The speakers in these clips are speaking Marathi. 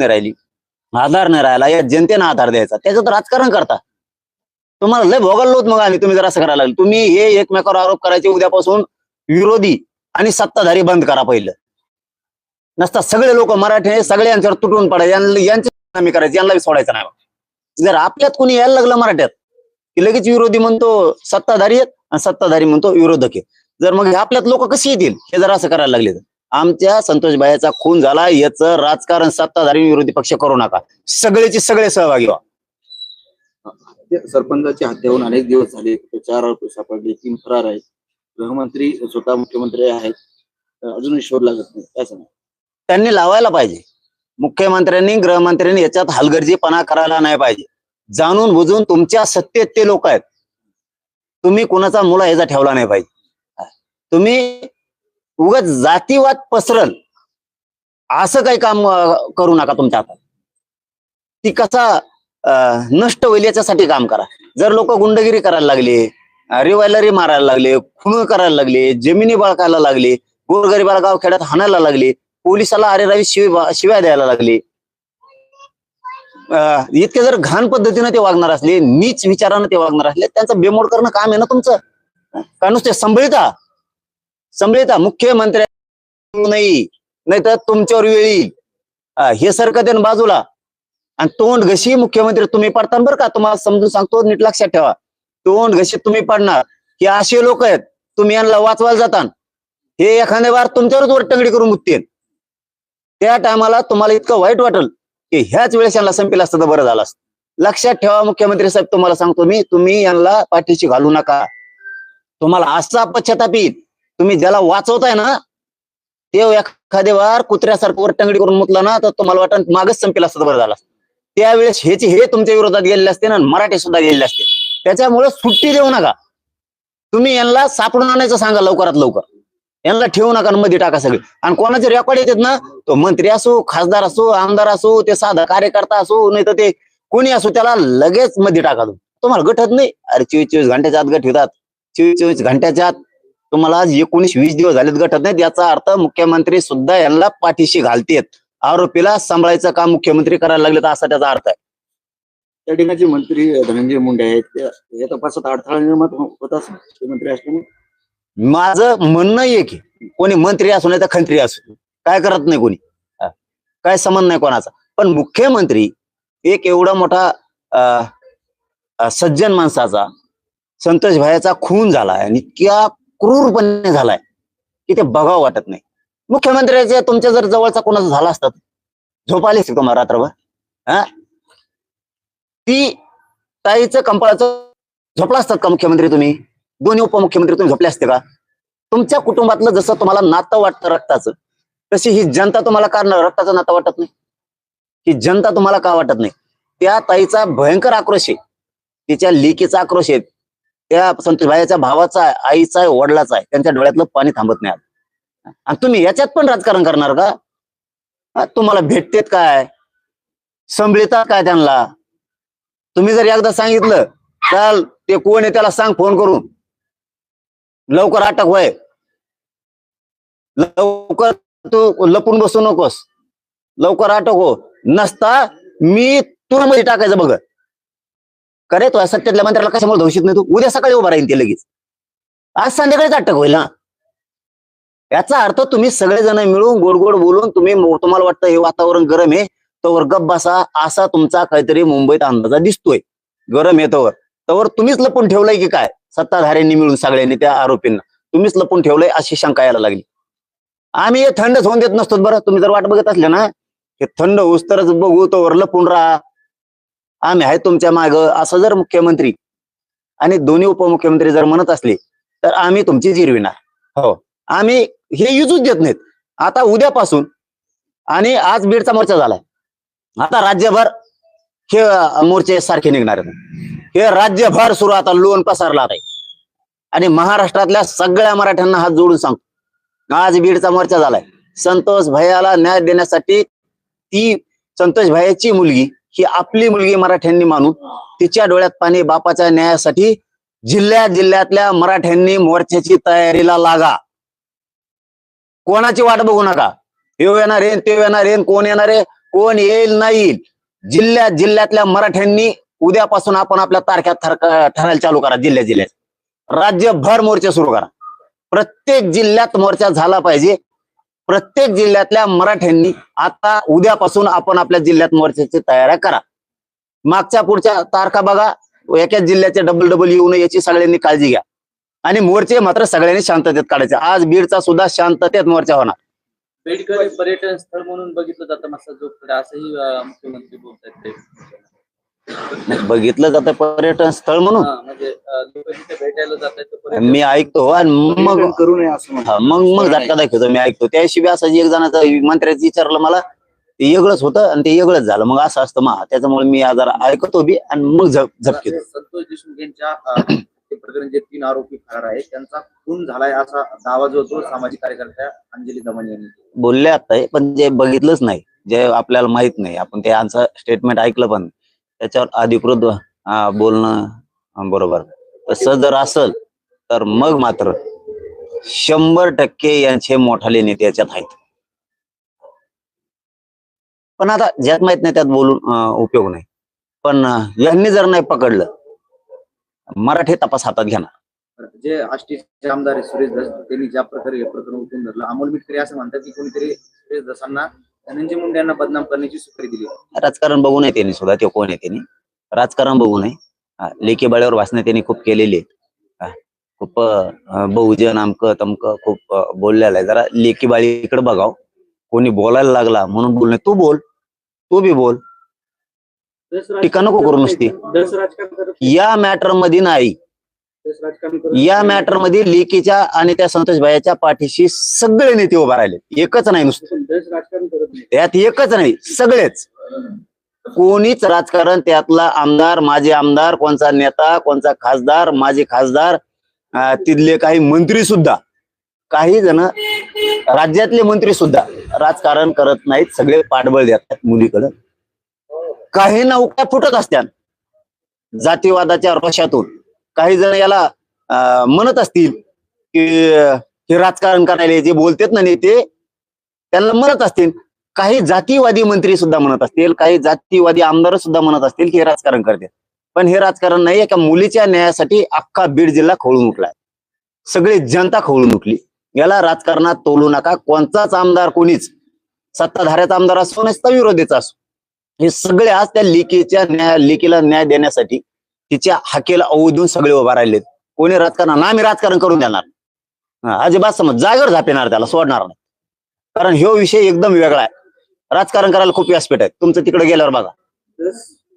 नाही राहिली, आधार नाही राहिला, या जनतेनं आधार द्यायचा, त्याचं तर राजकारण करता. तुम्हाला लय भोगललोत मग आम्ही, तुम्ही जर असं करायला लागले. तुम्ही हे एकमेकावर आरोप करायचे, उद्यापासून विरोधी आणि सत्ताधारी बंद करा पहिलं. नसता सगळे लोक मराठी सगळे यांच्यावर तुटून पडायचे, यांची आम्ही करायची, यांना सोडायचं नाही. जर आपल्यात कोणी यायला लागलं मराठ्यात की लगेच विरोधी म्हणतो सत्ताधारी आहेत आणि सत्ताधारी म्हणतो विरोधक आहे. जर मग आपल्यात लोक कशी येतील हे जर असं करायला लागले तर. आमच्या संतोष भाईचा खून झाला, याचं राजकारण सत्ताधारी विरोधी पक्ष करू नका, सगळेचे सगळे सहभागी व्हा. सरपंचाची हत्या होऊन अनेक दिवस झाले, 4 आरोपी सापडले, 3 फरार आहेत, गृहमंत्री स्वतः मुख्यमंत्री आहेत, अजूनही शोध लागत नाही, काय सांगा? त्यांनी लावायला पाहिजे. मुख्यमंत्र्यांनी गृहमंत्र्यांनी याच्यात हलगर्जीपणा करायला नाही पाहिजे. जाणून बुजून तुमच्या सत्तेत ते लोक आहेत, तुम्ही कुणाचा मुला ह्याचा ठेवला नाही पाहिजे. तुम्ही उगाच जातीवाद पसरल असं काही काम करू नका तुमच्या हातात. ती कसा नष्ट होईल याच्यासाठी काम करा. जर लोक गुंडगिरी करायला लागले, रिव्हॉल्वरी मारायला लागले, खून करायला लागले, जमिनी बळकायला लागले, गोरगरिबाला गावखेड्यात हाणायला लागले, पोलिसाला अरे रावी शिव्या द्यायला लागले, इतके जर घाण पद्धतीने ते वागणार असले, नीच विचारानं ते वागणार असले, त्यांचं बेमोड करणं काम आहे ना तुमचं. का नुसते संभळिता मुख्यमंत्री नाही तर तुमच्यावर वेळ येईल. हे सरकते बाजूला आणि तोंड घशी मुख्यमंत्री तुम्ही पडता बरं का. तुम्हाला समजून सांगतो, नीट लक्षात ठेवा. तोंड घशी तुम्ही पडणार. हे असे लोक आहेत, तुम्ही यांना वाचवायला जाता, हे एखाद्या वार तुमच्यावरच वरटंगडी करून मुकतील. त्या टायमाला तुम्हाला इतकं वाईट वाटेल की ह्याच वेळेस यांना संपेल असतं तर बरं झालं असतं. लक्षात ठेवा मुख्यमंत्री साहेब, तुम्हाला सांगतो मी, तुम्ही यांना पाठीशी घालू नका. तुम्हाला असा पश्चाताप येईल. तुम्ही ज्याला वाचवताय ना ते एखाद्या वार कुत्र्यासारखं वरटंगडी करून मुकला ना तर तुम्हाला वाटत मागच संपेल असतं तर बरं झालं असतं. त्यावेळेस हे तुमच्या विरोधात गेलेले असते ना, मराठी सुद्धा गेलेले असते. त्याच्यामुळे सुट्टी देऊ नका. तुम्ही यांना सापडून आणायचं सांगा लवकरात लवकर. यांना ठेवू नका, मध्ये टाका सगळे. आणि कोणाचे रेकॉर्ड येतात ना, तो मंत्री असो, खासदार असो, आमदार असो, ते साधा कार्यकर्ता असो, नाही तर ते कोणी असो, त्याला लगेच मध्ये टाका. तुम्हाला गटत नाही. अरे 24 घंट्याच्या आत गट होतात. 24 घंट्याच्या आत तुम्हाला आज 19-20 दिवस झालेत गटत नाहीत. याचा अर्थ मुख्यमंत्री सुद्धा यांना पाठीशी घालतेत. आरोपीला सांभाळायचं काम मुख्यमंत्री करायला लागले तर असा त्याचा अर्थ आहे. त्या ठिकाणचे मंत्री धनंजय मुंडे आहेत, या तपासात अडथळा निर्माण होत असं मुख्यमंत्री असल्यामुळे. माझं म्हणणं आहे की कोणी मंत्री असू नाही तर खंत्री असू, काय करत नाही कोणी, काय संबंध नाही कोणाचा. पण मुख्यमंत्री एक एवढा मोठा सज्जन माणसाचा, संतोष भाईचा खून झालाय आणि इतक्या क्रूरपणे झालाय की ते बघावं वाटत नाही. मुख्यमंत्र्याच्या तुमच्या जर जवळचा कोणाचा झाला असतात, झोप आली असते तुम्हाला रात्रभर. ती ताईचं कंपाळाचं झोपला असतात का मुख्यमंत्री तुम्ही? दोन्ही उपमुख्यमंत्री तुम्ही झोपले असते का? तुमच्या कुटुंबातलं जसं तुम्हाला नातं वाटतं रक्ताचं, तशी ही जनता तुम्हाला का रक्ताचं नातं वाटत नाही? ही जनता तुम्हाला का वाटत नाही? त्या ताईचा भयंकर आक्रोश आहे, तिच्या लेकीचा आक्रोश आहे, त्या संतोष भाईच्या भावाचा आहे, आईचा आहे, वडिलाचा आहे. त्यांच्या डोळ्यातलं पाणी थांबत नाही. आणि तुम्ही याच्यात पण राजकारण करणार का? तुम्हाला भेटतेत काय, संभळतात काय त्यांना? तुम्ही जर एकदा सांगितलं चाल ते कोण आहे त्याला सांग फोन करून, लवकर अटक होय, लवकर तू लपून बसू नकोस, लवकर अटक हो, नसता मी तुला मध्ये टाकायचं बघ. करे तो सत्तेतल्या मंत्र्याला कशामुळे धोषित नाही? तू उद्या सकाळी उभा राहील ते लगेच, आज संध्याकाळीच अटक होईल ना. याचा अर्थ तुम्ही सगळेजण मिळून गोड गोड बोलून तुम्हाला वाटतं हे वातावरण गरम आहे तोवर गप बसा, असा तुमचा काहीतरी मुंबईत अंदाजा दिसतोय. गरम येतोवर तवर तुम्हीच लपून ठेवलंय की काय? सत्ताधाऱ्यांनी मिळून सगळ्यांनी त्या आरोपींना तुम्हीच लपून ठेवलंय अशी शंका यायला लागली. आम्ही हे थंडच होऊन देत नसतो बरं. तुम्ही जर वाट बघत असले ना, हे थंड होऊस तरच बघू, तोवर लपून राहा, आम्ही आहे तुमच्या माग, असं जर मुख्यमंत्री आणि दोन्ही उपमुख्यमंत्री जर म्हणत असले तर आम्ही तुमची जिरविणार. हो, आम्ही हे युजूच देत नाहीत. आता उद्यापासून, आणि आज बीडचा मोर्चा झालाय, आता राज्यभर हे मोर्चे सारखे निघणार आहेत. हे राज्यभर सुरू, आता लोन पसरला आहे. आणि महाराष्ट्रातल्या सगळ्या मराठ्यांना हात जोडून सांगतो, आज बीडचा मोर्चा झालाय. संतोष भैयाला न्याय देण्यासाठी ती संतोष भैयाची मुलगी ही आपली मुलगी मराठ्यांनी मानून तिच्या डोळ्यात पाणी, बापाच्या न्यायासाठी जिल्ह्यातल्या मराठ्यांनी मोर्चाची तयारीला लागा. कोणाची वाट बघू नका. हे येणार आहे, ते येणार आहे, कोण येणार आहे, कोण येईल नाही येईल, जिल्ह्यातल्या मराठ्यांनी उद्यापासून आपण आपल्या तारख्या ठरायला चालू करा. जिल्ह्यात राज्यभर मोर्चे सुरू करा. प्रत्येक जिल्ह्यात मोर्चा झाला पाहिजे. प्रत्येक जिल्ह्यातल्या मराठ्यांनी आता उद्यापासून आपण आपल्या जिल्ह्यात मोर्चाची तयारी करा. मागच्या पुढच्या तारखा बघा, एकाच जिल्ह्याचे डबल येऊ नये याची सगळ्यांनी काळजी घ्या. आणि मोर्चे मात्र सगळ्यांनी शांततेत काढायचे. आज बीडचा सुद्धा शांततेत मोर्चा होणार. बीडकर पर्यटन स्थळ म्हणून बघितलं जातं मसाजोगकडे, असंही मुख्यमंत्री बोलतायत. बघितलं जातं पर्यटन स्थळ म्हणून, म्हणजे लोक तिथे भेटायला जातात. मी ऐकतो आणि मग करू नये असं म्हणतात. मग झटका दाखवतो. मी ऐकतो त्याशिवाय असं एक जणाचं मंत्र्याचं विचारलं मला, ते वेगळंच होतं आणि ते वेगळंच झालं. मग असं असतं मग त्याच्यामुळे मी जरा ऐकतो बी आणि मग झपकेतो. संतोष देशमुख यांच्या प्रकरण जे 3 आरोपी फरार आहेत त्यांचा खून झालाय असा दावा जो होतो सामाजिक कार्यकर्त्या अंजली दमन यांनी बोलले आता, पण जे बघितलंच नाही, जे आपल्याला माहित नाही, आपण त्यांचं स्टेटमेंट ऐकलं पण त्याच्यावर अधिकृत बोलणं बरोबर. तसं जर असल तर मग मात्र 100% यांचे मोठाले नेते याच्यात आहेत. पण आता ज्यात माहित नाही त्यात बोलून उपयोग नाही. पण यांनी जर नाही पकडलं, मराठी तपास हातात घेणार. जे आष्टीचे आमदार आहे सुरेश धस, त्यांनी ज्या प्रकारे हे प्रकरण उठून धरलं, अमोल मिटकरी असं म्हणतात की कोणीतरी सुरेश धसांना धनंजय मुंडे यांना बदनाम करण्याची सुपारी दिली. राजकारण बघू नये त्यांनी सुद्धा, ते कोण आहे त्यांनी राजकारण बघू नये. लेखी बाळ्यावर भाषणं त्यांनी खूप केलेली आहेत. खूप बहुजन अमकं तमकं खूप बोललेलं आहे. जरा लेखी बाळीकडे बघाव. कोणी बोलायला लागला म्हणून बोलणे, तू बोल, तू बी बोल, टीका नको करू नुसती. या मॅटर मध्ये नाही, या मॅटर मध्ये लेकीच्या आणि त्या संतोष भाईच्या पाठीशी सगळे नेते उभा राहिले. एकच नाही नुसतं, त्यात एकच नाही, सगळेच. कोणीच राजकारण, त्यातला आमदार, माजी आमदार, कोणचा नेता, कोणचा खासदार, माजी खासदार, तिथले काही मंत्री सुद्धा, काही जण राज्यातले मंत्री सुद्धा राजकारण करत नाहीत. सगळे पाठबळ देतात मुलीकडे. काही ना उकळ्या फुटत असत्या जातीवादाच्या रोषातून. काही जण याला म्हणत असतील की हे राजकारण करायला जे बोलतात ना नेते, त्यांना म्हणत असतील. काही जातीवादी मंत्री सुद्धा म्हणत असतील, काही जातीवादी आमदार सुद्धा म्हणत असतील की हे राजकारण करतात. पण हे राजकारण नाही. एका मुलीच्या न्यायासाठी अख्खा बीड जिल्हा खवळून उठलाय. सगळी जनता खवळून उठली. याला राजकारणात तोलू नका. कोणताच आमदार, कोणीच सत्ताधाऱ्याचा आमदार असो नसता विरोधीचा असो, हे सगळे आज त्या लेकीला न्याय देण्यासाठी, तिच्या हाकेला अवधून सगळे उभा राहिलेत. कोणी राजकारण ना, आम्ही राजकारण करून देणार, अजिबात समज जागेवर झापेणार, त्याला सोडणार नाही. कारण ह्यो विषय एकदम वेगळा आहे. राजकारण करायला खूप व्यासपीठ आहे. तुमचं तिकडे गेल्यावर बघा.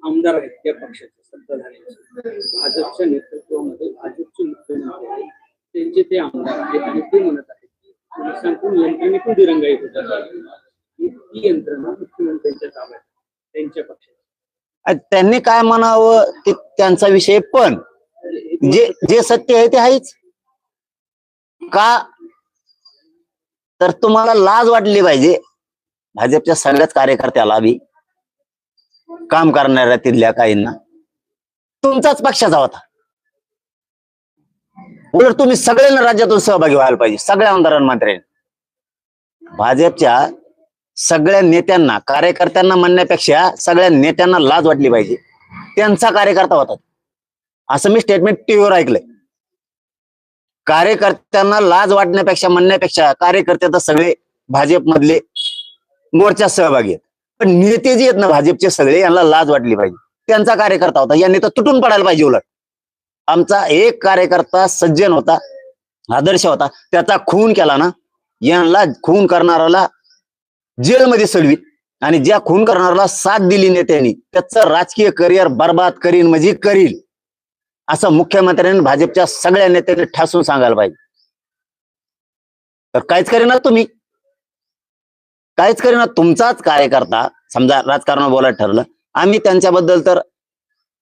आमदार आहेत त्या पक्षाचे सत्ताधारी, भाजपच्या नेतृत्वामध्ये भाजपचे मुख्यमंत्री आहेत, त्यांचे ते आमदार आहेत आणि ते म्हणत आहेत की पोलिसांकडून यंत्रणेतून दिरंगाई होत आहे. ही यंत्रणा मुख्यमंत्र्यांच्या ताब्यात, त्यांच्या पक्षात. त्यांनी काय म्हणावं ते त्यांचा विषय, पण जे सत्य आहे ते आहेच. का तर तुम्हाला लाज वाटली पाहिजे. भाजपच्या सगळ्याच कार्यकर्त्याला बी, काम करणाऱ्या तिथल्या काहींना, तुमचाच पक्षाचा होता. उलट तुम्ही सगळ्यांना राज्यातून सहभागी व्हायला पाहिजे, सगळ्या आमदारांना, मंत्र्यांनी. भाजपच्या सगळ्या नेत्यांना, कार्यकर्त्यांना म्हणण्यापेक्षा सगळ्या नेत्यांना लाज वाटली पाहिजे. त्यांचा कार्यकर्ता होता असं मी स्टेटमेंट टीव्हीवर ऐकलंय. कार्यकर्त्यांना लाज वाटण्यापेक्षा, म्हणण्यापेक्षा कार्यकर्ते तर सगळे भाजपमधले मोर्चात सहभागी आहेत. पण नेते जे आहेत ना भाजपचे सगळे, यांना लाज वाटली पाहिजे. त्यांचा कार्यकर्ता होता, यांनी तर तुटून पडायला पाहिजे. उलट आमचा एक कार्यकर्ता सज्जन होता, आदर्श होता, त्याचा खून केला ना, यांना खून करणाऱ्याला जेलमध्ये सडवीत आणि ज्या खून करणाऱ्याला साथ दिली नेत्यांनी त्याचं राजकीय करिअर बर्बाद करीन म्हणजे करील, असं मुख्यमंत्र्यांनी भाजपच्या सगळ्या नेत्यांनी ठासून सांगायला पाहिजे. तर काहीच करीना तुम्ही, काहीच करीना. तुमचाच कार्यकर्ता समजा राजकारण बोलायला ठरलं, आम्ही त्यांच्याबद्दल तर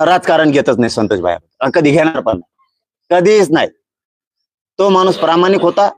राजकारण घेतच नाही संतोष भाई, कधी घेणार पण कधीच नाही. तो माणूस प्रामाणिक होता,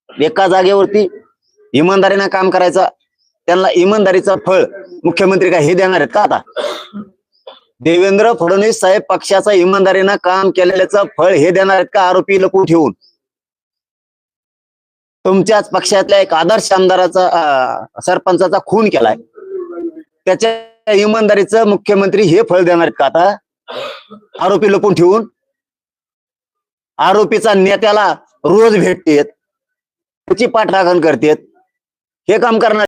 एका जागेवरती इमानदारीने काम करायचा. त्यांना इमानदारीचं फळ मुख्यमंत्री काय हे देणार आहेत का? आता देवेंद्र फडणवीस साहेब पक्षाचं इमानदारीनं काम केलेल्याचं फळ हे देणार आहेत का आरोपी लपवून ठेवून? तुमच्याच पक्षातल्या एक आदर्श आमदाराचा, सरपंचाचा खून केलाय. त्याच्या इमानदारीचं मुख्यमंत्री हे फळ देणार आहेत का आता? आरोपी लपून ठेवून आरोपीचा नेत्याला रोज भेटतेत, त्याची पाठराखण करतेत, हे काम करणार